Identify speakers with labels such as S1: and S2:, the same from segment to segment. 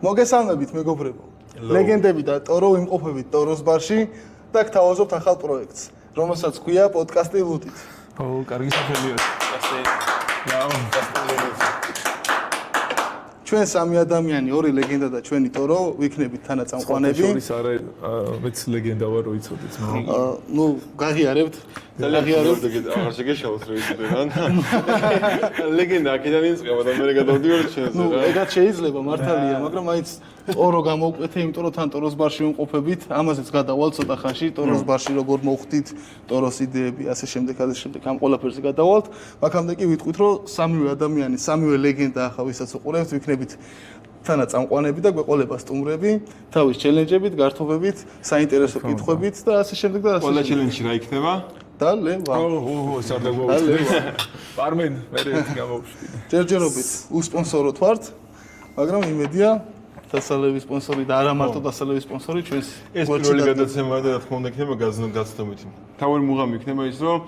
S1: მოგესალმებით მეგობრებო. ლეგენდები და ტორო იმყოფებით ტოროს ბარში და გთავაზობთ ახალ პროექტს, რომელსაც ქვია პოდკასტი ლუდით.
S2: კარგი სახელია.
S1: ჩვენ სამი ადამიანი, ორი ლეგენდა და ჩვენი ტორო ვიქნებით თანაწამყვანები.
S2: შორის არა მეც ლეგენდა ვარ რო იცოდეთ,
S1: ნუ გაღიარებთ.
S3: გაღიარებთ აღარ შეგეშალოთ რა იცოდე რა. ლეგენდა აქედან იწყება და მე გადავდივარ ჩვენზე
S1: ნუ
S3: რა.
S1: ეგაც შეიძლება მართალია, მაგრამ მაინც ტორო გამოვკვეთე, იმიტომ რომ თან ტოროს ბარში ვიმყოფებით, ამაზეც გადავალ ცოტა ხანში, ტოროს ბარში როგორ მოხვდით, ტოროს იდეები, ასე შემდეგ ამ ყველაფერზე გადავალთ. მაგამდე კი ვიტყვით, რომ სამივე ადამიანი, სამივე ლეგენდა ახლა ვისაც უყურებთ, ვიქნებით თანაწამყვანები და გვეყოლება სტუმრები, თავის ჩელენჯებით, გართობებით, საინტერესო კითხვებით და ასე შემდეგ და ასე.
S3: ყველა ჩელენჯი რა იქნება?
S1: და ლევა.
S2: სარდაგვაუჩდი. პარმენ, მე ერთი გამოვშვი.
S1: ჯერჯერობით უსპონსოროთ ვართ, მაგრამ იმედია დასალევის სპონსორი და არა მარტო დასალევის სპონსორი ჩვენს
S3: ეს პირველი გადაცემა და რა თქმა უნდა იქნება გაცნობით. თავი მუღამი იქნება ის რომ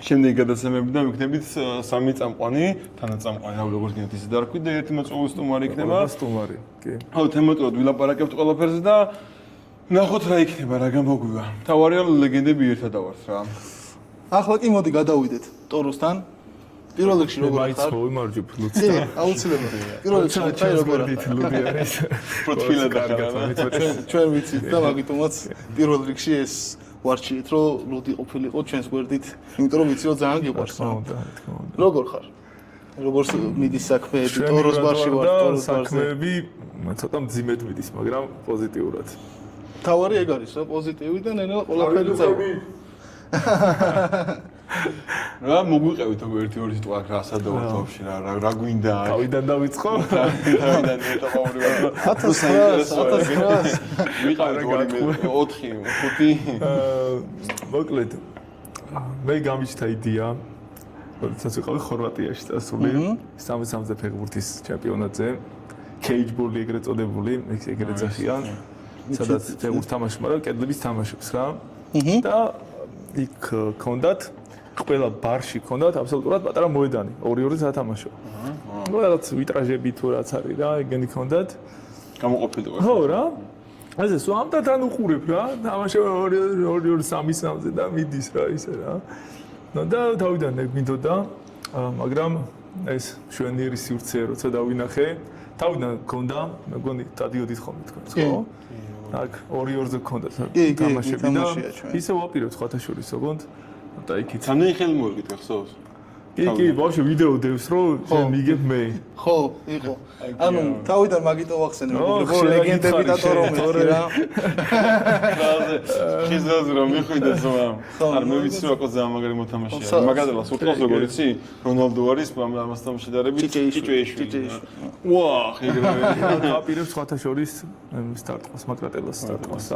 S3: შემდეგი გადაცემებიდან ვიქნებით სამი წამყვანი, თანაწამყვანი, როგორც გინდათ ისე დარქვით და ერთი მოწვეული სტუმარი იქნება.
S2: სტუმარი, კი.
S3: აუ თემატურად ვილაპარაკებთ ყველაფერზე და ნახოთ რა იქნება, რა გამოგვივა. თავარია ლეგენდები ერთად დავართ რა.
S1: ახლა კი მოდი გადავიდეთ ტოროსთან. პირველ რიგში როგორ ხარ?
S2: მაიც მოიმარჯვებ ლუცთან.
S1: აუცილებლად. პირველ რიგში როგორ ხარ?
S2: ლუდი არის.
S3: პროფილად
S1: ჩვენ ვიცით და მაგიტომაც პირველ რიგში ეს ვარჩიეთ, რომ ლუდი ყოფილიყო ჩვენს გვერდით, იმიტომ რომ ვიცი რომ ძალიან გიყვარს. როგორ ხარ? როგორ მიდის საქმეები? ტოროს ბარში ვარ, ტოროს ბარზე.
S2: საქმეები ცოტა მძიმედ მიდის, მაგრამ პოზიტიურად.
S1: თავარი ეგ არის, რა პოზიტივი და ნელა ყველაფერი წავა.
S3: რა მოგვიყევით უკვე 1-2 სიტყვა რა სადავართ ვაფშე რა გვინდა
S2: თავიდან დავიწყო
S3: თავიდან მეტაყავრი ვარ
S1: 1900
S3: ვიყავით 4-5
S2: მოკლედ მე გამიჩნდა იდეა როდესაც ვიყავი ხორვატიაში წასული 33 ფეხბურთის ჩემპიონატზე кейჯბოლი ეგრეთ წოდებული ეგრეთ ძახია სადაც ფეხბურთს თამაშობ მაგრამ კედლების თამაშობს რა და იქ კონდათ ყველა ბარში კონდათ აბსოლუტურად პატარა მოედანი 2-2 სათამაშო. ნუ რაღაც ვიტრაჟები თუ რაც არის რა, ეგენი კონდათ.
S3: გამოყოფილიყო.
S2: ხო რა. ასე სვამთან უყურებ რა, თამაშო 2-2 3-3-ზე და მიდის რა ისე რა. ნუ და თავიდან მინდოდა, მაგრამ ეს შვენიერი სივრცე როცა დავინახე, თავიდან კონდა, მეგონი დადიოდით ხოლმე თქვენს, ხო? აქ 2-2-ზე კონდა თამაშები და ისე ვაპირებ სხვათა შორის, ოღონდ და იქით
S3: სამნი ხელი მოიგეთ ხსოვს?
S2: კი, ბავშვი ვიდეო დევს რომ შენ მიგებ მე.
S1: ხო, იყო. ანუ თავიდან მაგიტო ვახსენე, მეგობრებო, ლეგენდები და ტორომები რა.
S3: ხიზაზე რომ მიხვიდე ზოამ. არ მე ვიცი რა ყო ძალიან მაგარი მოთამაშეა. მაგადალა სულტყოს როგორ იცი? რონალდო არის ამასთან შედარებით ჭიჭეიშვილი. ვაჰ, ეგრევე.
S2: აპირებს სხვათა შორის სტარტყოს, მაკრატელას სტარტყოს.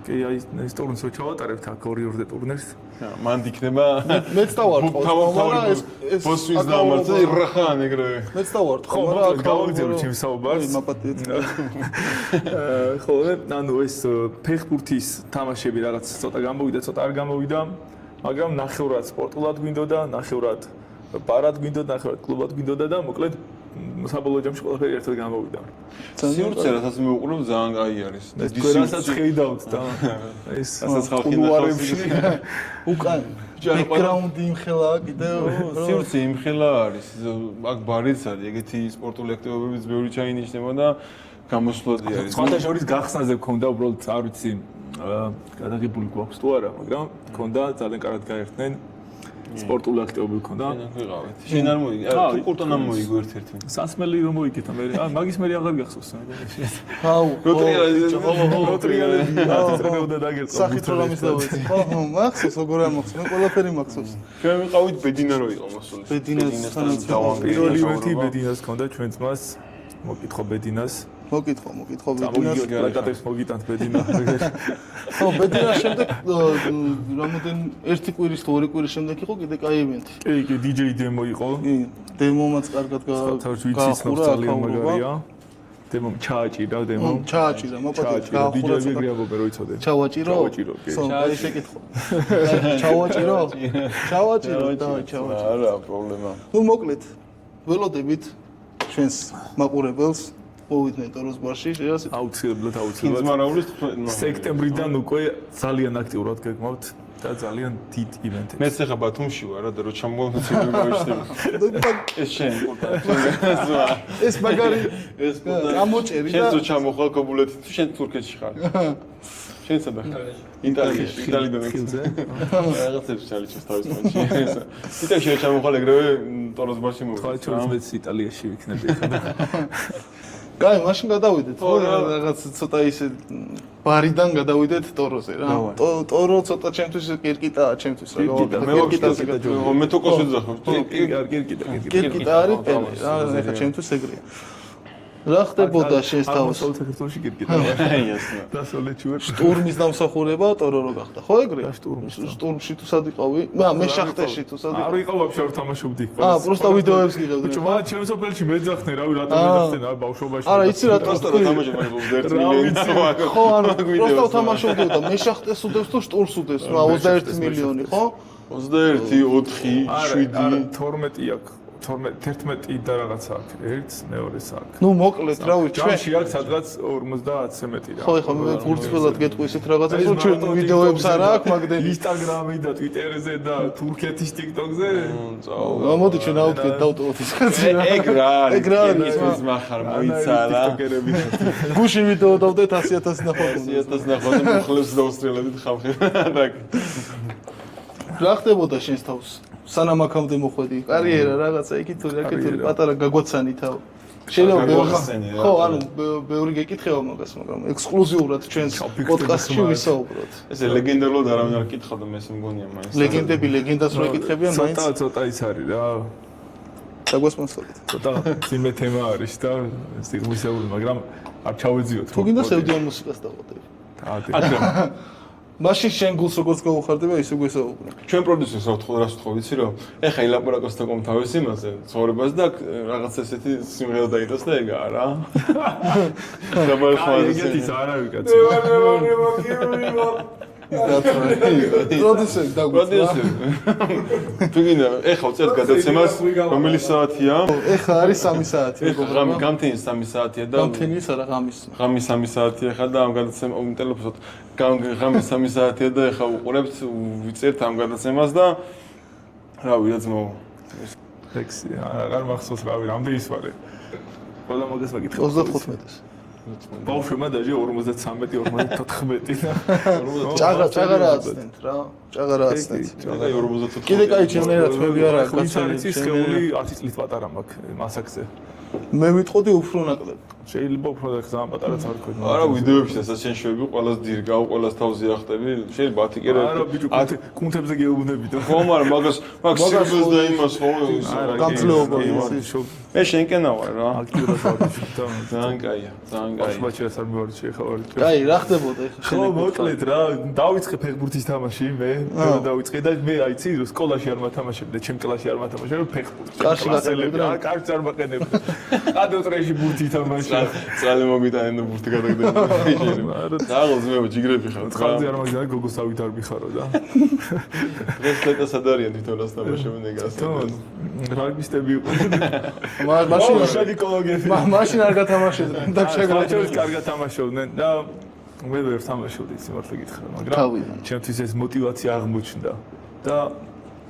S2: კი, აი ეს ტურნეს ჩავატარებთ აქ 2-2 ტურნეს.
S3: მან იქნება
S1: მეც დავარტყო, მაგრამ ეს
S3: ბოსვის დამარცხე რახან ეგრევე.
S1: მეც დავარტყო,
S2: ხო,
S1: მაგრამ
S2: გავაგზავნე ჩემს საუბარს.
S1: მაპატიეთ.
S2: ხო, ანუ ეს ფეხბურთის თამაშები რაღაც ცოტა გამოვიდა, ცოტა არ გამოვიდა, მაგრამ ნახევრად სპორტულად გვინდოდა, ნახევრად პარად გვინდოდა, ნახევრად კლუბად გვინდოდა და მოკლედ საბოლოო ჯამში ყველაფერი ერთად გამოვიდა.
S3: სივრცე რასაც მე უყურებ ძალიან კაი არის.
S2: ეს გვერდსაც ხედავთ და ეს
S3: ასაც ხალხი
S1: კულუარებში უკან ბექგრაუნდი იმხელა კიდევ
S3: სივრცე იმხელა არის. აქ ბარიც არის, ეგეთი სპორტული აქტივობებიც ბევრი ჩაინიშნება და გამოსვლადი არის.
S2: სხვათა შორის გახსნაზე მქონდა უბრალოდ არ ვიცი გადაღებული გვაქვს თუ არა, მაგრამ მქონდა ძალიან კარგად გაერთნენ სპორტული აქტივობები მქონდა.
S3: ვიყავით. შენ არ მოიგე, თუ ყურტან არ მოიგო ერთ-ერთი.
S2: სასმელი რომ მოიგეთა მე. მაგის მე აღარ გახსოვს.
S1: აუ,
S2: როტრიალები აწევრეოდა დაგერწო.
S1: სახით რომ ამის დავეცი. ხო, მახსოვს როგორ არ მახსოვს, მე ყველაფერი მახსოვს.
S3: ჩვენ ვიყავით ბედინა რო იყო მოსული.
S1: ბედინასთან
S2: პირველი ივენთი ბედინას ჰქონდა ჩვენ ძმას. მოკითხო ბედინას.
S1: მოკითხო ბედინას.
S2: რაკატებს მოგიტანთ ბედინა.
S1: ხო, ბედინას შემდეგ რამოდენ ერთი კვირის თუ ორი კვირის შემდეგ იყო კიდე კაი ივენთი.
S2: კი, DJ დემო იყო.
S1: კი, დემომაც კარგად
S2: გაახურა ძალიან მაგარია. დემო ჩააჭირა დემო.
S1: ჩააჭირა, მოპატიეთ.
S2: DJ ეგრეაბობე რო იცოდე.
S1: ჩავაჭირო,
S2: კი.
S1: აი შეკითხო. ჩავაჭირო? ჩავაჭირო, ჩავაჭირო.
S3: არა, პრობლემა.
S1: ნუ მოკლედ, ველოდებით ჩვენს მაყურებელს მოვიდნენ ტოროს ბარში, შეიძლება
S2: აუცილებლად
S3: ძმარაულის
S2: სექტემბრიდან უკვე ძალიან აქტიურად გეგმავთ და ძალიან დიდ ივენტებს.
S3: მეც ახლა ბათუმში ვარ რა და რო ჩამოვიდე ეს შენ
S1: ეს მაგარი
S3: ეს
S1: გამოჭერი
S3: შენ
S1: და
S3: რო ჩამოხვალ კობულეთში თუ შენ თურქეთში ხარ შენ სადა ხარ იტალიაში იტალიდან
S2: ხილზე
S3: რაღაცებს ჩალიჩოს თავის მომენტში იტალიაში ჩამოხვალ ეგრევე ტოროს ბარში მოვიდა
S2: ხალხი ჩვენს მეც იტალიაში ვიქნები ხა
S1: კაი, მაშინ გადავიდეთ. ხო, რაღაც ცოტა ისე ბარიდან გადავიდეთ ტოროზე რა. ტორო ცოტა ჩემთვის კირკიტაა, ჩემთვის რა.
S3: კირკიტაზე გადავიდეთ. მე თოკოს ვიძახებ.
S1: კირკიტა არის პელე რა, ეხლა ჩემთვის ეგრეა. რა ხდებოდა შენს თავს?
S2: საქართველოში კირკიტა.
S3: იასნა.
S2: დასავლეთში ვარ.
S1: შტურმის დამსახურება ტორო რო გახდა. ხო ეგრეა? შტურმში თუ სად იყავი? მე შახტეში თუ სად
S2: არ
S1: იყავი?
S2: ვიყავ ვაფშე არ თამაშობდი.
S1: პროსტა ვიდეოებს გიყავდი.
S2: ბიჭო, მაგრამ ჩემს სოფელში მეძახდნენ, რავი, რატომ მეძახდნენ, რა ბავშვობაში.
S1: არა, იცი რა
S3: პროსტა თამაშობ მაგ 1 მილიონი.
S1: ხო, ანუ პროსტა თამაშობდი და მე შახტეს უდევს თუ შტურს უდევს, 21 მილიონი, ხო?
S3: 21, 4, 7.
S2: 12 აქვს. 11 და რაღაცა აქვს. 1, 2 აქვს.
S1: ნუ მოკლედ, რავი, ჩვენ
S2: ჯამში აქვს სადღაც 50-ზე მეტი რა.
S1: ხო, ეხლა მე გულწრფელად გეტყვი ისეთ რაღაცას, რომ ჩვენ ვიდეოებს არ აქვს მაგდენი.
S2: ინსტაგრამი და ტვიტერზე და თურქეთის TikTok-ზე.
S1: მოდი ჩვენ ავდგეთ დავტოვოთ ის კაცი რა.
S3: ეგ რა არის?
S1: ეგ რა არის?
S3: ის מחარ მოიცა რა.
S2: TikTok-ერები.
S1: გუში ვიდეო დავდეთ 100.000 ნახოთ.
S3: 100.000 ნახოთ და მხლებს დავსტრელებით ხალხი.
S1: რა ხდებოდა შენს თავს? სანამ აქამდე მოხვედი, კარიერა რაღაცა იქით თუ რაკეთილი პატარა გაგვაცანი თავ. შეიძლება ხო, ანუ ბევრი გეკითხება მაგას, მაგრამ ექსკლუზიურად ჩვენს პოდკასტში ვისაუბროთ.
S3: ესე ლეგენდარულად არავინ არ კითხავდა, მე ესე მგონია მაინც.
S1: ლეგენდები ლეგენდას რო ეკითხებიან მაინც.
S2: ცოტა ის არის რა.
S1: დაგვასპონსორეთ.
S2: ცოტა ძიმე თემა არის და სიგმისეული, მაგრამ არ ჩავეძიოთ.
S1: თუ გინდა სევდიან მუსიკას დავყოდები.
S2: აა
S1: მაშინ შენ გულს როგორც გაუხარდება, ისე გვესაუბრე.
S3: ჩვენ პროდიუსერს რას ვთხოვ, ვიცი რომ ეხა ილაპარაკოს თქო თავის იმაზე, ცხოვრებას და რაღაც ესეთი სიმღერა დაიტოს და ეგაა რა.
S2: ეგეთი არავი კაცი.
S1: პროდიუსერი დაგვიწვა.
S3: თუ გინდა, ეხა ვწერთ გადაცემას, რომელი საათია?
S1: ეხა არის 3 საათი.
S3: გამთენის 3 საათია და
S1: გამთენის არა ღამის.
S3: ღამის 3 საათია ხა და ამ გადაცემას ტელეფონად ღამის 3 საათია და ეხა უყურებთ ვიწერთ ამ გადაცემას და რავი რა ძმაო.
S2: ექსი, აღარ მახსოვს რავი, რამდენი ის ვარ. ყველა მაგას ვაკითხე.
S1: 35-ს.
S2: ბავშვებმა დაჟე 53-54 და
S1: ჭაღარა აცდენთ რა. ჭაღარა აცდენთ.
S3: და 54.
S1: კიდე კაი ჩემნაირად მე არა
S2: ის არის ის სხეული 10 წლით პატარა მაქვს მასაკზე.
S1: მე ვიტყოდი უფრო ნაკლებ.
S2: შეიძლება უფრო ძალიან პატარაც არ ვქონი.
S3: არა ვიდეოებში რასაც შენ შევები, ყველას დირგავ, ყველას თავზე ახტები, შეიძლება 10 კერა.
S2: არა ბიჭო, კუნთებზე გეუბნები და
S3: ხო, მაგრამ მაგას სირბილს და იმას ხო
S1: გამძლეობა
S3: მე შენკენა ვარ რა.
S2: აქტიურად ვარჩევ და
S3: ძალიან კაია, ძალიან კაია.
S2: ბავშვებსაც არ მივარჩი ახლა ვარ.
S1: კაი, რა ხდებოდა ეხლა
S2: ხო, მოკლედ რა, დავიწყე ფეხბურთის თამაში მე, დავიწყე და მე აიცი, სკოლაში არ მათამაშებდი, ჩემ კლასში არ მათამაშებდი ფეხბურთს.
S1: კარში გაწელებდი რა,
S2: კარში არ მაყენებდი. ადრეში ბურთი თამაში.
S3: წალე მოგიტანენ და ბურთი გადაგდები. დაღლს მე ჯიგრები ხარ.
S2: ხალხი არ მაგდა გოგოსავით არ მიხარო და.
S3: ეს ლეტასად არიან თვითონ რას თამაშობენ ეგას.
S2: რაგბისტები იყვნენ.
S1: მაშინ არ გათამაშებდნენ და
S2: შეგრაჭებს კარგად თამაშობდნენ და მე ვერ თამაშობდი სიმართლე გითხრა, მაგრამ ჩემთვის ეს мотиваცია აღმოჩნდა და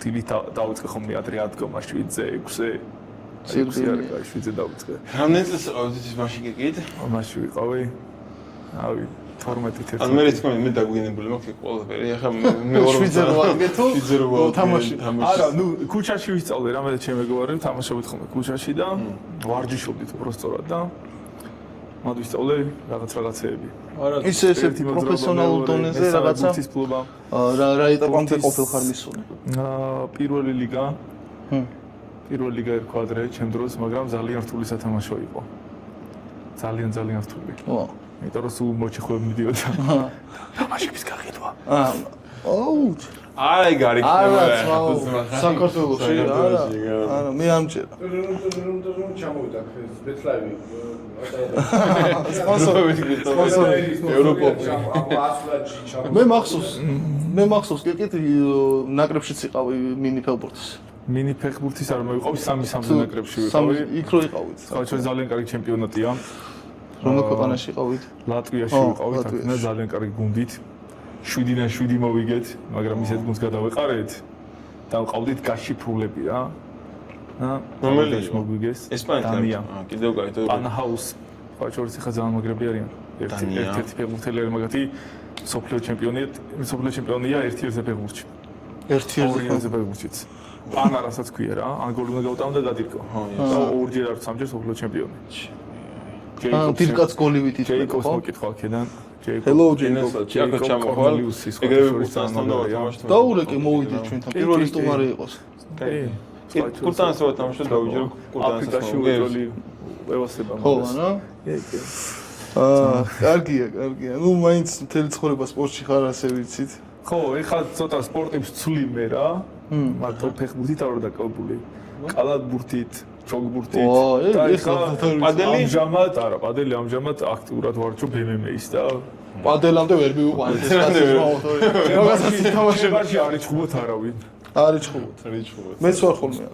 S2: თილი დავიწყე ხომ მე ადრე ადგომა 7-ზე, 6-ზე. სიუცი არ გაი 7-ზე დავიწყე.
S3: რამდენი წელს ყავდით ის მაშინ გეკით?
S2: მაშინ ვიყავი. ავი 12-13.
S3: ან მე რითქმა მე დაგვიანებული მაქვს ყველაფერი. ახლა მე
S1: 7-ზე რო ვადგეთო?
S3: 7-ზე რო
S1: თამაში.
S2: არა, ნუ ქუჩაში ვისწავლე რამე და ჩემი მეგობარი თამაშობთ ხოლმე ქუჩაში და ვარჯიშობდით უბრალოდ და მათ ვისწავლე რაღაცეები.
S3: არა,
S1: ისე პროფესიონალურ დონეზე რაღაცა.
S2: ის კლუბა.
S1: რა ეტაპამდე ყოფილ ხარ მისული?
S2: პირველი ლიგა. პირველი ლიგა ერქვა ადრე ჩემ დროს, მაგრამ ძალიან რთული სათამაშო იყო. ძალიან რთული.
S1: ო.
S2: იმიტომ რომ სულ მოჩეხვები მიდიოდა. თამაშების გაყიდვა.
S1: ოუ.
S3: არა ეგ არის
S1: საქართველოში არა მე ამჭერა
S4: ჩამოვიდა ბეთლაივი
S1: სპონსორი
S3: ევროპაში
S1: მე მახსოვს კეთ ნაკრებშიც იყავი მინი ფეხბურთის
S2: მინი ფეხბურთის არ მოვიყავი 3-3 ნაკრებში ვიყავი
S1: იქ რო იყავით
S2: ხო ჩვენ ძალიან კარგი ჩემპიონატია
S1: რომელ ქვეყანაში ყავით?
S2: ლატვიაში ვიყავით, აქ ძალიან კარგი გუნდით. 7-დან 7 მოვიგეთ, მაგრამ ისეთ გუნდს გადავეყარეთ და ვყავდით გაშიფრულები რა.
S3: რომელი
S2: მოგვიგეს?
S3: ესპანეთი. კიდევ კაი.
S2: პანჰაუს. ხოჭორის ხა ძალიან მაგრები არიან. ერთ-ერთი ფეხბურთელი მაგათი სოფლიო ჩემპიონია ერთ-ერთზე ფეხბურთში. ერთ-ერთზე ფეხბურთშიც. პანა რასაც ქვია რა, ან გოლი უნდა გავუტანო და გადირკო. და ორჯერ არ სამჯერ სოფლიო ჩემპიონი.
S1: დირკაც გოლივით იყო.
S2: ჯეიკობს მოკითხვა აქედან.
S1: Hello Jacob.
S3: ჩაკო ჩამოხვალ. ეგრევე კურტანსთან დავთამაშეთ.
S1: დაურეკე მოვიდეთ ჩვენთან. პირველი სტუმარი იყოს.
S3: კურტანსთან დავთამაშეთ დავიჯერ კურტანსთან.
S2: ევასება
S1: ხო, ანა? კარგია. ნუ მაინც მთელი ცხოვრება სპორტში ხარ ასე ვიცით.
S2: ხო, ეხლა ცოტა სპორტებს ვცვლი მე რა. მარტო ფეხბურთით არ ვარ დაკავებული. კალათბურთით, ჩოგბურთით.
S1: და ეხლა
S3: პადელი?
S2: პადელი ამჟამად აქტიურად ვარჩევ MMA-ს და
S1: პადელამდე ვერ მივიყვანეთ ეს კაცის მოავტორი. მაგასაც თამაშები
S2: არ იჭხუბოთ არავინ.
S1: არ იჭხუბოთ. მეც ვარ ხოლმე.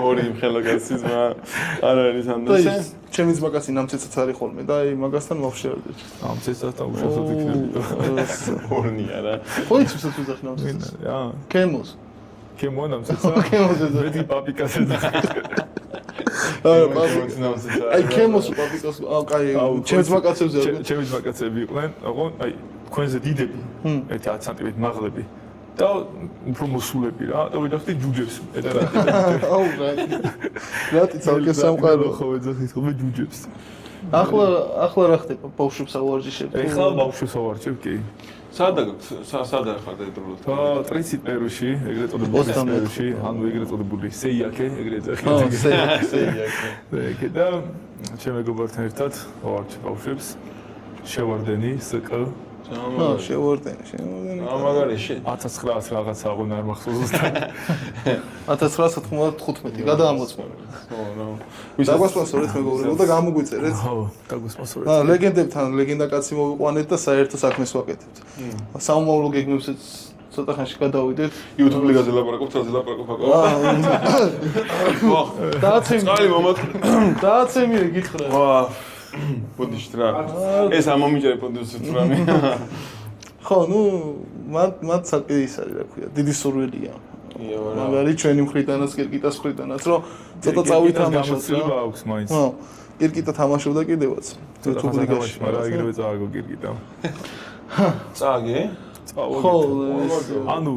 S3: ორი ხელოგასიზმა არ არის ამდენზე.
S1: ჩემი ძმაკაცი ნამცეცაც არის ხოლმე და აი მაგასთან მოვშერდეთ.
S2: ნამცეცთან უშუალოდ იქნები.
S3: ორნია რა.
S1: ხო იცის თუ ზახ ნამცეცს.
S2: რა.
S1: კემოს.
S2: კემო ნამცეცსა. მეტი პაპიკასა და
S1: აი კემოს პაპიკას აი ჩემი ძმაკაცებზე
S2: ჩემი ძმაკაცები იყვნენ, ოღონ აი თქვენზე დიდები, ერთი 10 სანტიმეტრი მაღლები. და უფრო მოსულები რა და ვიდახდი ჯუჯებს ეტარატი.
S1: აუ რატი ცალკე სამყარო
S2: ხო ეძახის ხოლმე ჯუჯებს.
S1: ახლა რა ხდება ბავშვებს ავარჯიშებ?
S2: ეხლა ბავშვებს ავარჯიშებ კი.
S3: სადა ხარ დაიბრუნოთ?
S2: ტრიცი პერუში, ეგრეთ წოდებული პერუში, ანუ ეგრეთ წოდებული სეიაკე, ეგრეთ წახით. სეიაკე. და ჩემ მეგობართან ერთად ავარჯიშებ ბავშვებს. შევარდენი, სკ
S1: შევარდენი.
S3: ამაგარეში
S2: 1900 რაღაცა აღონ არ მახსოვს ზუსტად.
S1: 1995 გადაამოწმე.
S3: ხო რა.
S1: დაგვასპონსორეთ მეგობრებო და გამოგვიწერეთ.
S2: ხო, დაგვასპონსორეთ.
S1: ლეგენდებთან ლეგენდა კაცი მოვიყვანეთ და საერთო საქმეს ვაკეთებთ. საომავლო გეგმებსაც ცოტა ხანში გადავიდეთ.
S3: YouTube-ზე გაზელაპარაკობთ, აზელაპარაკობ აკო.
S1: დააცემი დააცემი გითხრა.
S3: პოდიშთ რა. ეს ამომიჯერე პოდიშთ რამე.
S1: ხო, ნუ მათ საკი ის არის, რა ქვია, დიდი სურვილია. მაგარი ჩვენი მხრიდანაც, კირკიტას მხრიდანაც, რომ ცოტა წავითამაშოთ რა.
S2: აქვს მაინც.
S1: ხო, კირკიტა თამაშობდა კიდევაც.
S2: YouTube ლიგაში, მაგრამ ეგრევე წააგო კირკიტა.
S3: წააგე?
S1: ხო,
S2: ანუ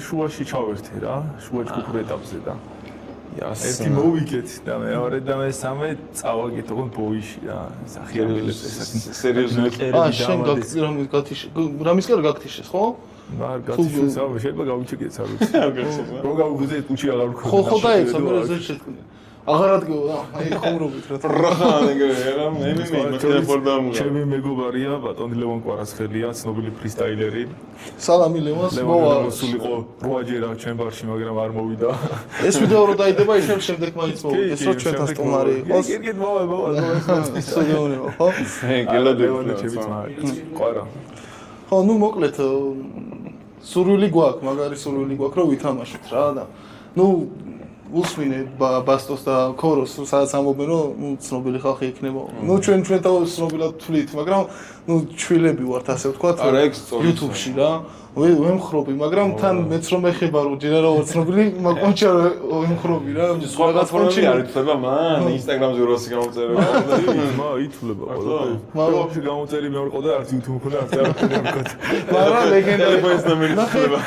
S2: შუაში ჩავერთე რა, შუა ჯგუფურ ეტაპზე და ერთი მოვიგეთ და მეორე და მესამე წავაგეთ ოღონ ბოიში რა, სახიაბილებს ესაკ.
S3: სერიოზულად?
S1: შენ რამის კარ გაქთიშეს, ხო?
S2: არ გაქთიშეს, შეიძლება გავიჩეკეთ, არ ვიცი. რო გავუგზეთ უჩი აღარ ვქონდა.
S1: ხო დაიცა, მე ზე შეთქნი. აღარ ადგილ, აი ხუმრობით რა.
S3: რა ეგრე რა, მე ფორდამულა.
S2: ჩემი მეგობარია ბატონი ლევან კვარასხელია, ცნობილი ფრისტაილერი.
S1: სალამი ლევანს მოვა.
S2: მოსულიყო 8 ჯერ ჩემ ბარში, მაგრამ არ მოვიდა.
S1: ეს ვიდეო რო დაიდება, ისევ შემდეგ მაინც მოვიდეს, რომ ჩვენთან სტუმარი იყოს.
S2: კირკით მოვა.
S1: სულეონებო, ხო?
S2: ლევანი ჩემი ძმაა. ყვარა.
S1: ხო, ნუ მოკლედ სურვილი გვაქვს, მაგარი სურვილი გვაქვს, რომ ვითამაშოთ რა და ნუ უსმინე ბასტოს და ქოროს, სადაც ამბობენ, რომ ცნობილი ხალხი იქნება. ნუ ჩვენ თავის ცნობილად თვლით, მაგრამ ნუ ჩვილები ვართ, ასე ვთქვათ, YouTube-ში რა. ვემხრობი, მაგრამ თან მეც რომ ეხება რომ ჯერ არა ვარ ცნობილი, მაგონჩა ვემხრობი რა.
S3: სხვა პლატფორმებში არ ითვლება მან, Instagram-ზე როსი გამოწერება.
S2: ითვლება ყველაფერი. YouTube-ში გამოწერი მეორე ყოდა არც YouTube მქონდა, არც არ მქონდა.
S1: მაგრამ ლეგენდა
S3: ტელეფონის ნომერი ითვლება.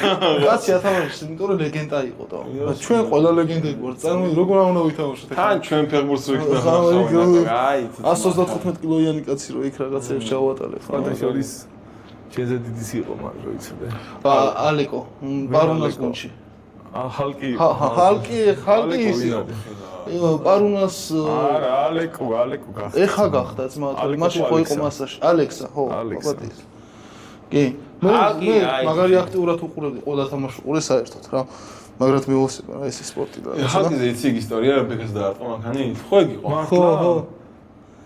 S1: კაცი ათამაშის, იმიტომ რომ ლეგენდა იყო და ჩვენ ყველა ლეგენდები ვართ. წარმოიდგინე როგორ უნდა ვითამაშოთ.
S3: თან ჩვენ ფეხბურთს ვიქნა. აი,
S1: 135 კილოიანი კაცი რო იქ რაღაცებს ჩავატალებ.
S2: ფანტაშორის ჩეზე დიდის იყო, მაგრამ რო იცოდე.
S1: ალეკო, პარუნას გუნჩი.
S2: ჰალკი.
S1: ჰალკი ის იყო. პარუნას
S2: არა, ალეკო გახდა.
S1: ეხა გახდა ძმა, მაშინ ხო იყო მასაში. ალექსა, ხო, პატის. კი. მე მაგარი აქტიურად უყურებდი ყველა თამაშს, უყურე საერთოდ რა. მაგრამ მივოსება რა ეს სპორტი და.
S3: ჰალკიზე იცი ისტორია, რა ბეკას დაარტყა მანქანი? ხო ეგ იყო.
S1: ხო.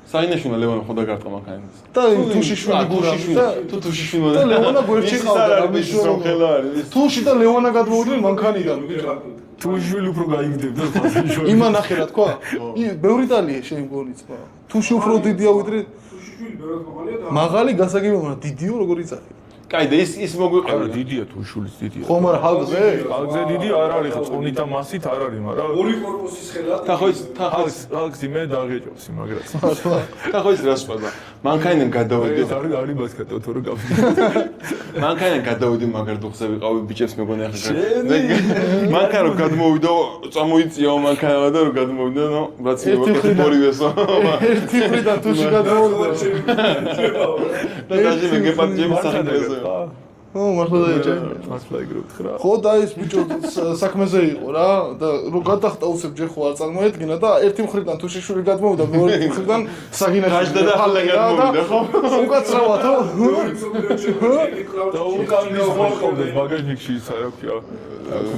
S3: საინაშვილა ლევან ხო დაგარტყა მანქანას.
S1: და თუშიშვილი გურამი და
S3: თუშიშვილი
S1: და ლევანა გვერდში ყავდა რა
S3: მისო ხელა არის.
S1: თუში და ლევანა გადმოვიდნენ მანქანიდან ბიჭო.
S2: თუშვილი უფრო გაიგდებდა ფასეშო.
S1: იმან ახე რა თქვა? ბევრი ტალია შენ მგონი ძმა. თუში უფრო დიდია ვიდრე
S4: შვილი ბევრად მაღალია და
S1: მაღალი გასაგებია, მაგრამ დიდიო როგორ იცახი?
S3: კაი და ის მოგვიყევი.
S2: დიდია თუშვილის დიდია.
S1: ხო, მაგრამ ჰალზე?
S2: ალგზე დიდი არ არის ხო, წონით და მასით არ არის, მაგრამ
S4: ორი корпуსის ხელა
S2: ალგზი მე დაღეჭობს იმაგრაც.
S3: და ხო ის რას ყვება. მანქანიდან გადავედი.
S2: ეს არის ბასკეტო თორე გავი.
S3: მანქანიდან გადავედი მაგარ დუხზე ვიყავი ბიჭებს მეგონა ახლა. მანქანა რომ გადმოვიდა, წამოიწია მანქანა და რომ გადმოვიდა, ნუ რაც მოვაკეთე ორივესო.
S1: ერთი ფრიდან თუში გადმოვიდა.
S3: და დაჟე მე გეპატიებ სახელმწიფოზე.
S1: ო, მართლა დაიჭერე.
S2: მართლა იგრობთ რა.
S1: ხო და ის ბიჭო საქმეზე იყო რა და რომ გადახტა უსებ ჯერ ხო არ წარმოედგინა და ერთი მხრიდან თუშიშვილი გადმოვიდა მეორე მხრიდან საგინაშვილი
S3: გაჟდა და ხალე გადმოვიდა ხო?
S1: უკაცრავათო
S2: და უკავნის მოხდა ბაგაჟნიკში ისა რა ქვია.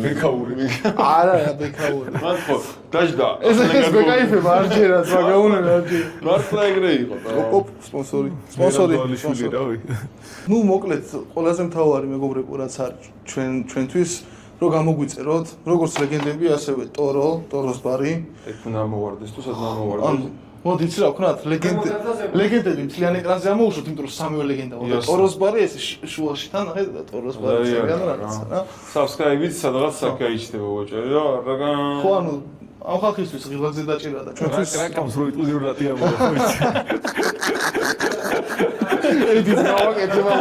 S2: ბეკაური.
S1: არა ბეკაური
S3: მან ხო დაჟდა.
S1: ეს ბეკაიფება არ ჯერაც მაგაუნენ არ ჯერ
S3: მართლა ეგრე იყო და.
S1: ოპ სპონსორი
S2: რავი.
S1: ნუ მოკლედ ყველაზე მთავარი მეგობრებო რაც არის ჩვენთვის რომ გამოგვიწეროთ როგორც ლეგენდები ასევე ტოროს ბარი
S3: ეგ უნდა მოვარდეს თუ სადღაც მოვარდეს.
S1: მოდი იცი რა ვქნათ ლეგენდები მთლიან ეკრანზე ამოუშვოთ იმიტომ რომ სამივე ლეგენდაა და ტოროს ბარი ეს შუაში თან ახლა და ტოროს ბარი ძალიან რაღაცა რა
S3: subscribe-ით სადღაც საკაიჩდება ვაჭარი რა რაგან
S1: ხო ანუ ამ ხალხისთვის ღილაკზე დაჭერა და ჩვენთვის
S2: რაკამს რო იტყუდირო რა მოხდა.
S1: ედი დავაკეთება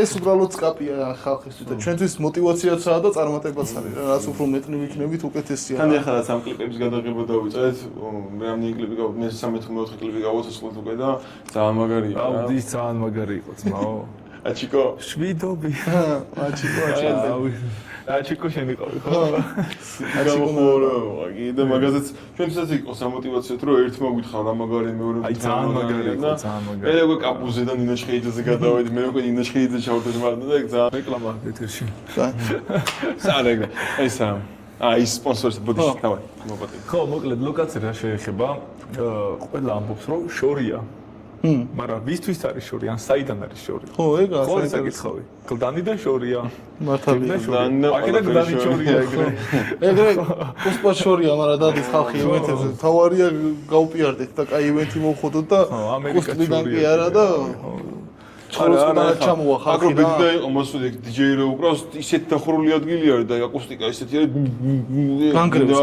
S1: ეს უბრალოდ სკაპია ხალხისთვის და ჩვენთვის მოტივაციაცაა და წარმატებაც არის რა რაც უფრო მეტნი ვიქნებით უკეთესია
S3: თან ახლა სამ კლიპების გადაღება დავიწყეთ მე ამ კლიპი გავ მე 13-14 კლიპი გავუწესხოთ უკვე და ძალიან მაგარია რა
S2: აუდის ძალიან მაგარი იყო ძმაო.
S3: აჩიკო
S2: შვიდობი. აჩიკო შენ იყავი ხო?
S3: აჩიკო და მაგაზეც ჩვენთვისაც იყო სამოტივაციო რომ ერთ მოგვითხარ რა მაგარი მეორე
S2: აი ძალიან მაგარი იყო ძალიან მაგარი.
S3: მე უკვე კაპუზე და ნინო შეიძეზე გადავედი მე უკვე ნინო შეიძე ჩავდები მაგრამ და ეგ ძალიან
S2: რეკლამა ეთერში.
S3: სარეგრე აი სამ აი სპონსორს ბოდიში დავай მოგატი
S2: ხო მოკლედ ლოკაცია რა შეეხება ყველა ამბობს რომ შორია. მაგრამ ვისთვის არის შორი ან საიდან არის შორი?
S1: ხო ეგა
S2: ხო ეს საკითხავი. კლდანიდან შორია.
S1: მართალია
S2: აქედან კლდანი შორია ეგრე.
S1: ეგრე კუსპაჩორია მაგრამ დადის ხალხი ივენთებზე თავარია გავპიარდეთ და კაი ივენთი მოვხოდოთ და კუსპიდან კი არა და
S3: არა ჩამოვა ხალხი რა აკრო იყო მოსული დიჯეი რო უკრავს ისეთი დახურული ადგილი არის და აკუსტიკა ისეთი არის
S1: განგრევია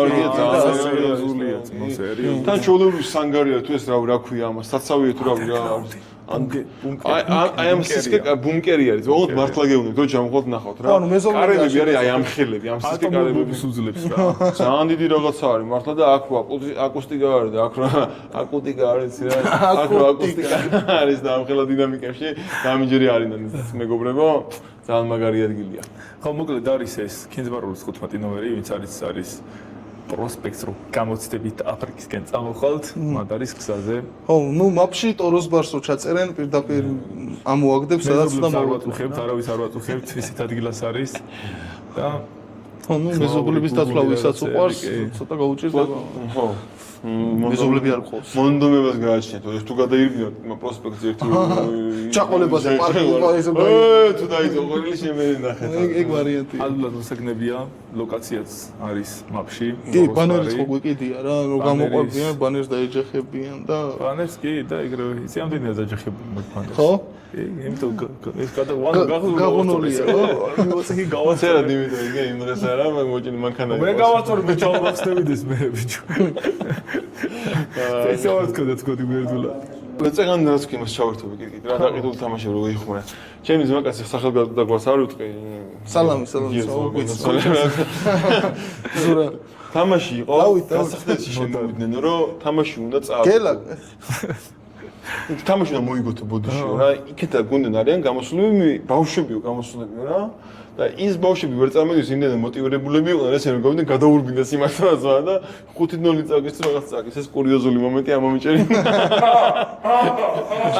S2: სერიოზულია სერიოზული
S3: თან ჩოლური სანგარია თუ ეს რა ქვია ამას საცავია თუ რა აი ამ სისკე ბუნკერი არის უბრალოდ მართლა გეუბნები თუ ჩამოხოთ ნახავთ რა კარებები არის აი ამ ხელები ამ სისკე კარებების უძლებს რა ძალიან დიდი რაღაცა არის მართლა და აქ აკუსტიკა არის და აქ აკუსტიკა არის რა აქ აკუსტიკა არის და ამ ხელა დინამიკებში გამიჯერი არიან მეგობრებო ძალიან მაგარი ადგილია
S2: ხო მოკლედ არის ეს კინზბაროლის 15 ნომერი ვინც არის პროსპექტს რო გამოცდებით აფრიკისკენ წამოხვალთ მადარის გზაზე
S1: ხო ნუ მაპში ტოროს ბარს რო ჩაწერენ პირდაპირ ამოაგდებს სადაც და
S2: მოვაწუხებთ არავის არ ვაწუხებთ ისეთ ადგილას არის და
S1: ხო ნუ მეზობლების დათვლა ვისაც უყვარს ცოტა გაუჭირდება
S3: ხო
S1: მეზობლები არ ყავს
S3: მონდომებას გააჩნიათ ეს თუ გადაირბინოთ პროსპექტს ერთი
S1: ჩაყოლებაზე პარკი
S3: თუ დაიწყო ყოველი შემერი ნახეთ
S1: ეგ ვარიანტია
S2: ალბათ მოსაგნებია ლოკაციაც არის მაპში
S1: კი ბანერიც ხო გვეკიდია რა რომ გამოყვებიან ბანერს დაეჯახებიან და
S2: ბანერს კი და ეგრევე იცი ამდენია დაჯახებული ბანერს
S1: ხო
S2: იმიტომ ეს
S1: გაგონულია ხო
S2: იმოსი
S3: გავაწერა დიმიტრი იგი იმ დღეს არა მოჭინი მანქანა
S2: მე გავაწორი მე ჩავახსნებიდეს მე ბიჭო ეს არის კოდაცკოდი მერდულა
S3: წეგან რაც კი მას ჩავერთობი კი რა დაყიდულ თამაში რო იხმურა ჩემი ზმაკაცი სახელგადაგვარს არ ვიტყვი
S1: სალამი ზურა
S3: თამაში იყო გასახდეთში შემოვიდნენ რომ თამაში უნდა წააგო
S1: გელა
S3: თამაში უნდა მოიგოთო ბოდიში რა იქეთა გუნდენ არიან გამოსულები ბავშვებიო გამოსულებიო რა და ის ბავშვები ვერ წარმოიდგინეს იმდენად მოტივირებულები იყვნენ ესე რომ გავიდნენ გადაურბინდეს იმასთან და 5-0 წაგეს რაღაც წაგეს ეს კურიოზული მომენტი ამ მომიჭერი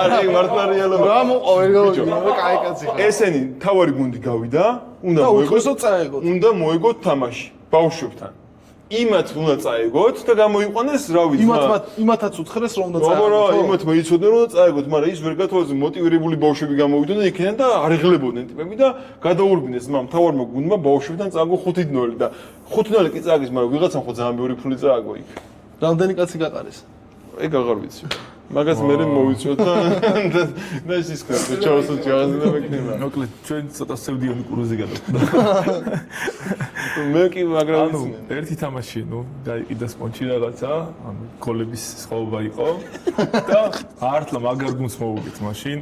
S3: არა მართლა რეალობა
S1: რა მოყავ ვერ გავიგე კაი კაცი ხარ
S3: ესენი თავარი გუნდი გავიდა უნდა მოიგოს
S1: წაეგოთ
S3: უნდა მოიგოთ თამაში ბავშვებთან იმათ უნდა წაეგოთ და გამოიყვანეს, რა ვიცი.
S1: იმათაც უთხრეს რომ უნდა
S3: აბა რა,
S1: წააგოთ.
S3: იმათმა იცოდნენ რომ წაეგოთ, მაგრამ ის ვერ გათვალეს მოტივირებული ბავშვები გამოვიდნენ და იქიდან და არიღლებოდნენ ტიპები და გადაურბინეს მთავარმა გუნდმა ბავშვებთან წააგო 5-0 და 5-0 კი წააგეს, მაგრამ ვიღაცამ ხო ძალიან ბევრი ფული წააგო იქ.
S1: რამდენი კაცი გაყარეს?
S3: ეგ აღარ ვიცი. მაგას მე მოვიცოთ და ის ხდება ჩაოსო ჩააზნა მეკნება.
S2: მოკლედ ჩვენ ცოტა სევდიანი კურუზე გადავხდა.
S3: მე კი მაგრამ
S2: ანუ ერთი თამაში, გაიყიდა სპონჩი რაღაცა, ანუ გოლების სხვაობა იყო და ართლა მაგარ გუნდს მოვუგეთ მაშინ.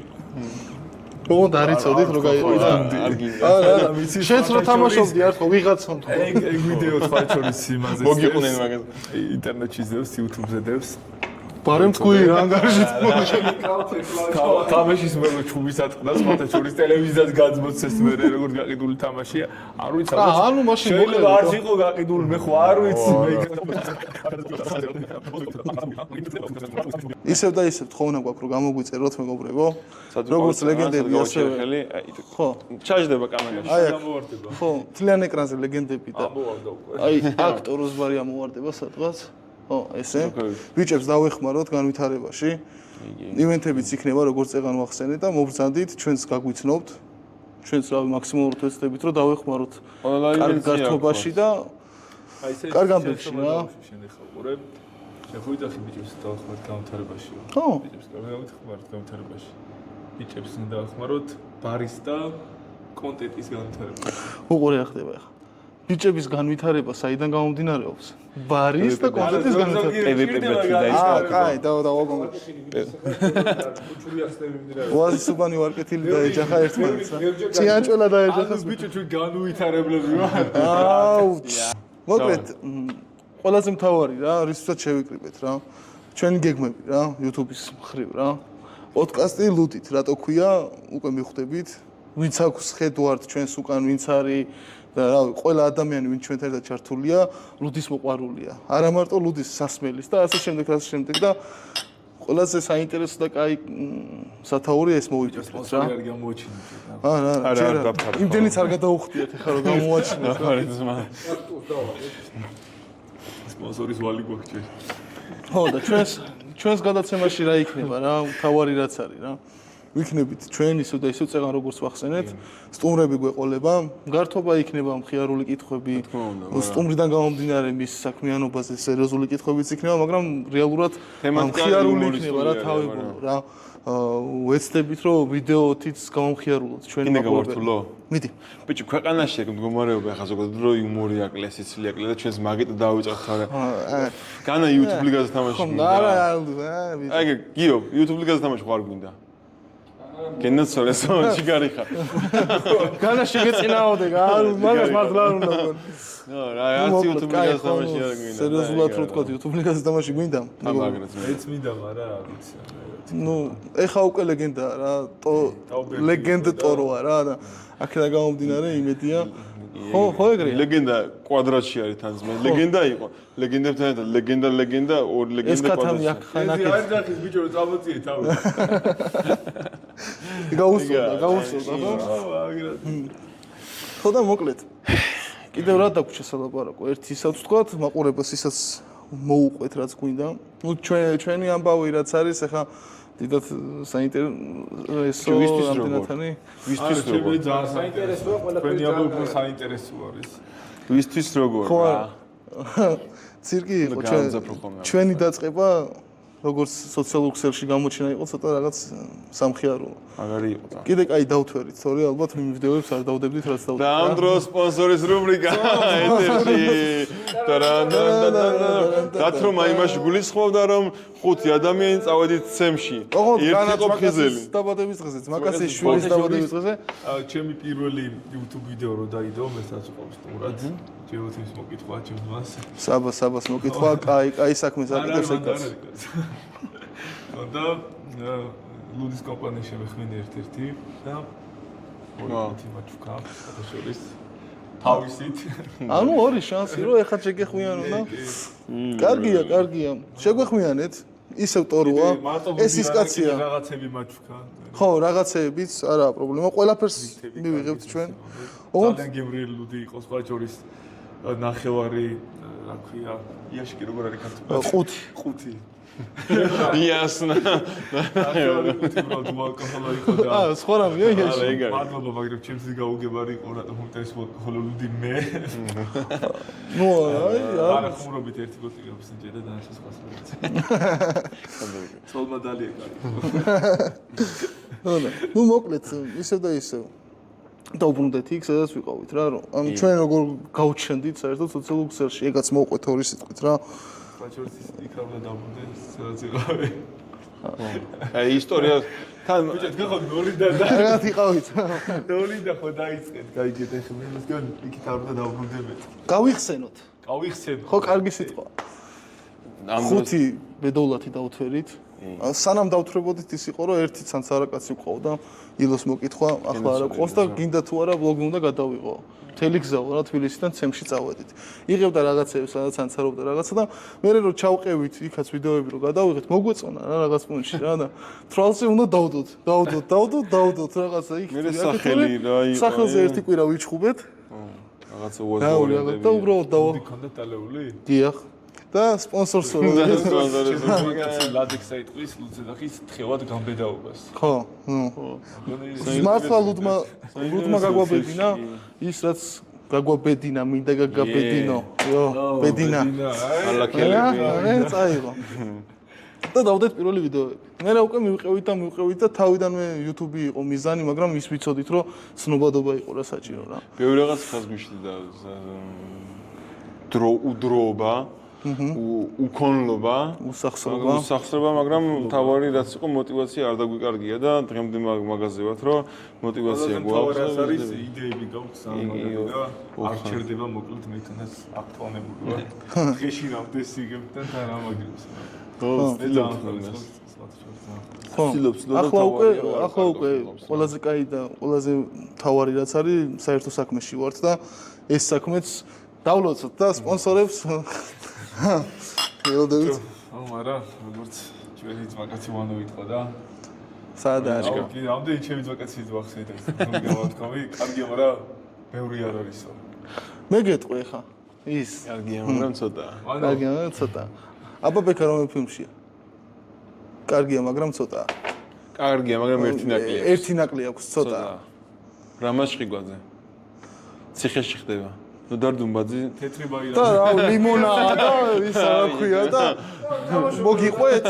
S1: ბოლოდ არიწოდით რომ გაიყიდა.
S3: არ გინდა.
S1: არა, შენც რო თამაშობდი არ ხო ვიღაცამ თუ.
S2: ეგ ვიდეო თვალჩორის იმაზე.
S3: მოგიყვნენ მაგას.
S2: ინტერნეტში ზევს, YouTube-ზე დევს.
S1: ბარემ თქვი რა ანგარიშიც მოშენ.
S2: თამაშის მე ჩუბის ატყდას, მოთა შორის ტელევიზიას გაძმოცეს მე როგორ გაყიდული თამაშია. არ ვიცი.
S1: ანუ მაშინ
S2: შეიძლება არ იყო გაყიდული, მე ხო არ ვიცი.
S1: ისევ და ისევ თხოვნა გვაქვს რომ გამოგვიწეროთ მეგობრებო. როგორც ლეგენდები ასევე. ხო.
S3: ჩაჟდება კამერაში.
S1: აი ხო, თლიან ეკრანზე ლეგენდები და აი აქტოროს ბარი ამოვარდება სადღაც. ო, ესე. ბიჭებს დავეხმაროთ განვითარებაში. ივენთებიც იქნება როგორც წეგან ვახსენეთ და მობრძანდით ჩვენს გაგვიცნობთ. ჩვენს რავი მაქსიმალურად ვეცდებით რომ დავეხმაროთ კარგ გართობაში და
S2: აი ესე
S1: კარგ ამბებში რა.
S2: შენ ახლა ყურებ. შენ ხო იტახი ბიჭებს დავეხმაროთ განვითარებაში.
S1: ხო.
S2: ბიჭებს გავეხმაროთ განვითარებაში. ბიჭებს უნდა დავეხმაროთ ბარის და კონტენტის განვითარებაში.
S1: უყურე ახდება ახლა. ბიჭების განვითარება საიდან გამომდინარეობს? ბარის და კონტენტის განვითარება.
S3: PVP-ში დაიწყო.
S1: კაი, დავაგონო. ვაზი სუბანი ვარკეთილი დაეჯახა ერთმანეთს. ჭიანჭველა დაეჯახა.
S2: ბიჭო ჩვენ განვითარებლები ვარ.
S1: აუ. მოკლედ, ყველაზე მთავარი რა, რისთვისაც შევიკრიბეთ რა. ჩვენი გეგმები რა, YouTube-ის მხრივ რა. პოდკასტი ლუდით, რატო ქვია, უკვე მიხვდებით. ვინც აქვს ხედვართ ჩვენს უკან, ვინც არის და რავი, ყველა ადამიანი ვინც ჩვენთან ერთად ჩართულია, ლუდის მოყვარულია. არა მარტო ლუდის სასმელის და ასე შემდეგ და ყველაზე საინტერესო და კაი სათაურია ეს მოვიჭრეთ რა.
S2: სპონსორი არ გამოაჩინეთ.
S3: არა,
S1: იმდენიც არ გადაუხდიათ ახლა რომ გამოაჩინოთ.
S2: სპონსორის ვალი გვაქვს ჩვენ.
S1: ხო და ჩვენს გადაცემაში რა იქნება რა, თავარი რაც არის რა. ვიქნებით ჩვენ ისო და ისო წეგან როგორც ვახსენეთ, სტუმრები გვეყოლება, გართობა იქნება მხიარული კითხვები, სტუმრიდან გამომდინარე მის საქმიანობაზე სერიოზული კითხვებიც იქნება, მაგრამ რეალურად მხიარული იქნება რა თავებულო რა. ვეცდებით რომ ვიდეოთიც გამომხიარულოთ ჩვენი
S3: მოგყვებები.
S1: მიდი.
S3: ბიჭო, ქვეყანაში ეგ მდგომარეობა ახლა ზოგადად რო იუმორი აკლია, სიცილი აკლია და ჩვენს მაგით დავიწყოთ არა. განა YouTube ლიგაზე თამაში.
S1: არა,
S3: აი გიო, YouTube ლიგაზე თამაში ხარ გვინდა. გენაცოლე სოჩი გარიხა.
S1: განა შეგეწინაოდე, მაგას მართლა არ უნდა გქონი.
S3: რა, არც YouTube ლიგაზე თამაში არ გვინდა.
S1: სერიოზულად რო თქვა YouTube ლიგაზე თამაში გვინდა?
S3: მაგას
S2: მეც მინდა, მაგრამ არ ვიცი.
S1: ნუ, ეხა უკვე ლეგენდაა რა, ლეგენდა ტოროა რა და აქედან გამომდინარე იმედია. ხო ეგრეა.
S3: ლეგენდა კვადრატში არის თანზმე. ლეგენდა იყო. ლეგენდებთან ერთად ლეგენდა, ორი ლეგენდა
S1: ეს კათამი აქ ხანაკეთ.
S2: არ ძახის ბიჭო რომ წამოწიე თავი.
S1: გაუსწორდა, ხო? ხო და მოკლედ. კიდევ რა დაგვრჩა სალაპარაკო? ერთი ისაც ვთქვათ, მაყურებას ისაც მოუყვეთ რაც გვინდა. ნუ ჩვენი ამბავი რაც არის, ახლა დიდად საინტერესო რამდენათანი
S3: ვისთვის როგორ?
S2: ძალიან საინტერესოა, ყველაფერი ძალიან საინტერესო არის.
S3: ვისთვის როგორ?
S1: ხო ცირკი იყო ჩვენი დაწყება როგორც სოციალურ ქსელში გამოჩენა იყო ცოტა რაღაც სამხიარო.
S3: მაგარი იყო და.
S1: კიდე კაი დავთვერით, თორე ალბათ იმ ვიდეოებს არ დავდებდით რაც დავდებდით.
S3: და ამ დროს სპონსორის რუბრიკა ეთერში. დათრომ აიმაში გულისხმობდა რომ 5 ადამიანი წავედით ცემში. ერთი ყოფხიზელი.
S1: დაბადების დღეზე, მაკასის შვილის დაბადების დღეზე.
S2: ჩემი პირველი YouTube ვიდეო რო დაიდო, მე საწუყავს თუმრად. ჯეოთის მოკითხვა ჩემს.
S1: საბას მოკითხვა, კაი საქმეს აკეთებს ეგ კაცი.
S2: და ლუდის კომპანია შემეხმენი ერთ-ერთი და ორი მაჩუკა შორის თავისით.
S1: ანუ ორი შანსი რომ ეხლა შეგეხვიანო და კარგია. შეგვეხვიანეთ. ისევ ტოროა. ეს ის კაცია.
S2: რაღაცები მაჩუკა.
S1: ხო, რაღაცეებიც, არაა პრობლემა. ყველაფერს მივიღებთ ჩვენ.
S2: ძალიან გემრიელი ლუდი იყო სხვა შორის. ნახევარი, რა ქვია, იაშკი როგორ არის ქართულად?
S1: ყუთი.
S3: იასნა.
S2: ნახევარი ყუთი რა ალკოჰოლო იყო და
S1: სხვა რამეა იაში.
S3: ეგ არის.
S2: მადლობა, მაგრამ ჩემს გაუგებარი იყო რატომ მომტერის ალკოჰოლული მე.
S1: ნუ აი
S2: არა ხუმრობით ერთი ბოთლი გავსინჯე და დანარჩენს ხას მოვიცე. ცოლმადალია კარი.
S1: ნუ მოკლედ ისევ და ისევ დაუბრუნდეთ იქ სადაც ვიყავით რა რომ ამ ჩვენ როგორ გავჩენდით საერთოდ სოციალურ ქსელში ეგაც მოვყვეთ ორი სიტყვით რა
S2: ბაჭორთის იქალა დაბრუნდე სადაც იყავი.
S3: აი ისტორია თან
S2: ბიჭო თქვენ ნოლი და
S1: რაღაც იყავით
S2: ნოლი და ხო დაიწყეთ გაიგეთ ახლა მისგან იქით არ უნდა დაბრუნდებით.
S1: გავიხსენოთ
S2: გავიხსენო.
S1: ხო კარგი სიტყვა
S3: ამ
S1: ხუთი ბედოვლათი დავთვერით სანამ დავთვრებოდით ის იყო რომ ერთი ცანცარაკაცი ყავდა ილოს მოკითხვა ახლა არა ყავს და გინდა თუ არა ბლოგი უნდა გადავიღო მთელი გზაო რა თბილისიდან ცემში წავედით იღებდა რაღაცებს სადაც ანცარობდა რაღაცა და მე რო ჩავყევით იქაც ვიდეოები რო გადავიღეთ მოგვეწონა რა რაღაც პუნჩი რა და თვალზე უნდა დავდოთ რაღაცა იქ
S3: მე სახელი რა იყო
S1: სახელზე ერთი კვირა ვიჩხუბეთ
S3: რაღაცა
S1: და უბრალოდ
S2: გქონდა ტალეული?
S1: დიახ და სპონსორს
S2: ლადექსა იტყვის ლუცედახის თხევად გამბედაობას.
S1: ხო მართლა ლუდმა გაგვაბედინა ის რაც გაგვაბედინა მინდა გაგაბედინო იო ბედინა
S3: ალაკელები
S1: წაიღო და დავდეთ პირველი ვიდეოები მე რა უკვე მივყევით და თავიდანვე YouTube-ი იყო მიზანი მაგრამ ის ვიცოდით რომ ცნობადობა იყო რა საჭირო რა
S3: ბევრი რაღაც ხაზ გვიშლიდა დროობა უკონლობა, უსახსრობა, მაგრამ თავარი რაც იყო мотиваცია არ დაგვიკარგია და დღემდე მაგაზე ვართ, რომ мотиваცია გვაქვს.
S2: რა არის იდეები გაქვს ამაგები და არ ჩერდება მოკლედ მექანას აქტუალებული ვარ. დღეში რამდენს იგებთან და რა მაგებს.
S1: ახლა უკვე ყველაზე კაი და ყველაზე თავარი რაც არის საერთო საქმეში ვართ და ეს საქმეც დავლოცოთ და სპონსორებს ელოდებით.
S2: არა, როგორც ჩვენი ძმაკაცი ვანოიტყო და
S1: სადა არის?
S2: კი, ამდენი ჩემი ძმაკაცი ვახსენეთ. გავათქვამი, კარგია, მაგრამ ბევრი არ არისო.
S1: მე გეტყვი ხა. ის.
S3: კარგია, მაგრამ ცოტაა.
S1: კარგია, მაგრამ ცოტაა. აბა ბექა რომელ ფილმშია? კარგია, მაგრამ ცოტაა.
S3: კარგია, მაგრამ ერთი ნაკლია.
S1: ერთი ნაკლი აქვს, ცოტაა.
S3: რამაშხიგვაძე. ციხეში ხდება. ნოდარ დუმბაძე
S2: თეთრი ბაირა
S1: და რა ლიმონა და ის რა ქვია და მოგიყვეთ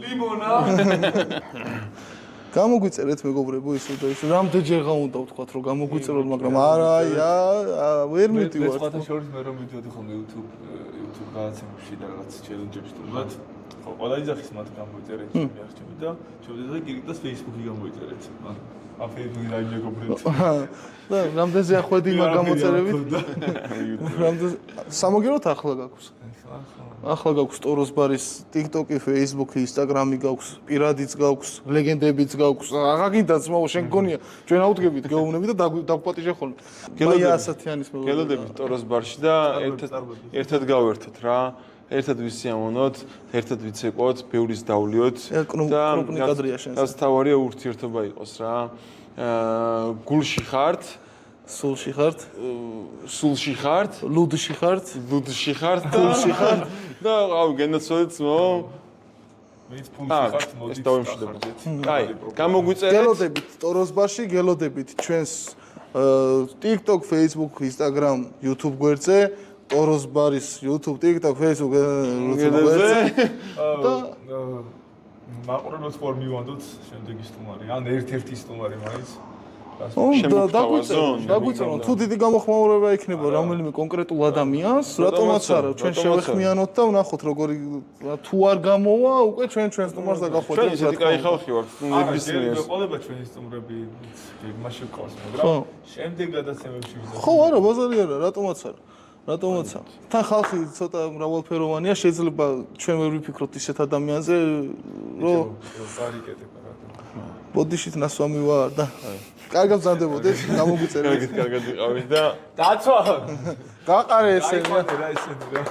S2: ლიმონა
S1: გამოგვიწერეთ მეგობრებო ისე და ისე რამდენჯერღა უნდა ვთქვათ რომ გამოგვიწეროთ მაგრამ არა ვერ მივდივართ
S2: მე სხვა შორის მე რომ მივდივართ ხოლმე YouTube რაღაცებში და რაღაც ჩელენჯებში თუმცა ხო ყველა იძახის მათ გამოიწერეთ ჩემი არჩევით და შევდეთ და კირიტას Facebook-ი გამოიწერეთ ა Facebook-ი დაიმეგობრეთ
S1: და რამდენზე ახვედი მაგ გამოწერებით რამდენ სამოგეროთ ახლა გაქვს ახლა გაქვს ტოროს ბარის TikTok-ი, Facebook-ი, Instagram-ი გაქვს, პირადიც გაქვს, ლეგენდებიც გაქვს. აღარ გინდა ძმაო, შენ გონია, ჩვენ აუდგებით, გეუბნები და დაგპატიჟე ხოლმე. მაია ასათიანის მეგობრებო.
S3: გელოდებით ტოროს ბარში და ერთად გავერთოთ რა. ერთად ვისიამოვნოთ, ერთად ვიცეკოთ, ბევრის დავლიოთ
S1: და კრუპნი კადრია შენს.
S3: რაც თავარია ურთიერთობა იყოს რა. გულში ხართ,
S1: სულში ხართ,
S3: სულში ხართ,
S1: ლუდში ხართ,
S3: ლუდში ხართ,
S1: გულში ხართ
S3: და აუ გენაცოდეთ მო
S2: მეც ფულში ხართ
S3: ეს დავიმშვიდობთ. აი, გამოგვიწერეთ.
S1: გელოდებით ტოროს ბარში, გელოდებით ჩვენს TikTok, Facebook, Instagram, YouTube გვერდზე. ტოროს ბარის YouTube, TikTok, Facebook გვერდზე
S2: და მაყურებელს ხوار მივანდოთ შემდეგი სტუმარი. ან ერთ-ერთი სტუმარი მაინც.
S1: დაგვიწეროთ, თუ დიდი გამოხმაურება იქნება რომელიმე კონკრეტულ ადამიანს, რატომაც არა, ჩვენ შევეხმიანოთ და ვნახოთ როგორი თუ არ გამოვა, უკვე ჩვენ სტუმარს დაგახვედრით.
S3: ჩვენ ისეთი კაი ხალხი ვართ, ნებისმიერს.
S2: ყოლება ჩვენი სტუმრები გეგმაში გყავს, მაგრამ შემდეგ გადაცემებში ვიზარდებით.
S1: ხო, არა, ბაზარი არა, რატომაც არა. რატომაცა? თან ხალხი ცოტა მრავალფეროვანია, შეიძლება ჩვენ ვერ ვიფიქროთ ისეთ ადამიანზე, რომ
S2: ვარიკეტებ რა.
S1: ბოდიშით ნასვამი ვარ და კარგად ვზანდებოდეთ, გამოგვიწერეთ.
S3: კარგად იყავით და
S2: დაცვა.
S1: გაყარე ესენი.
S2: რა ესენი რა.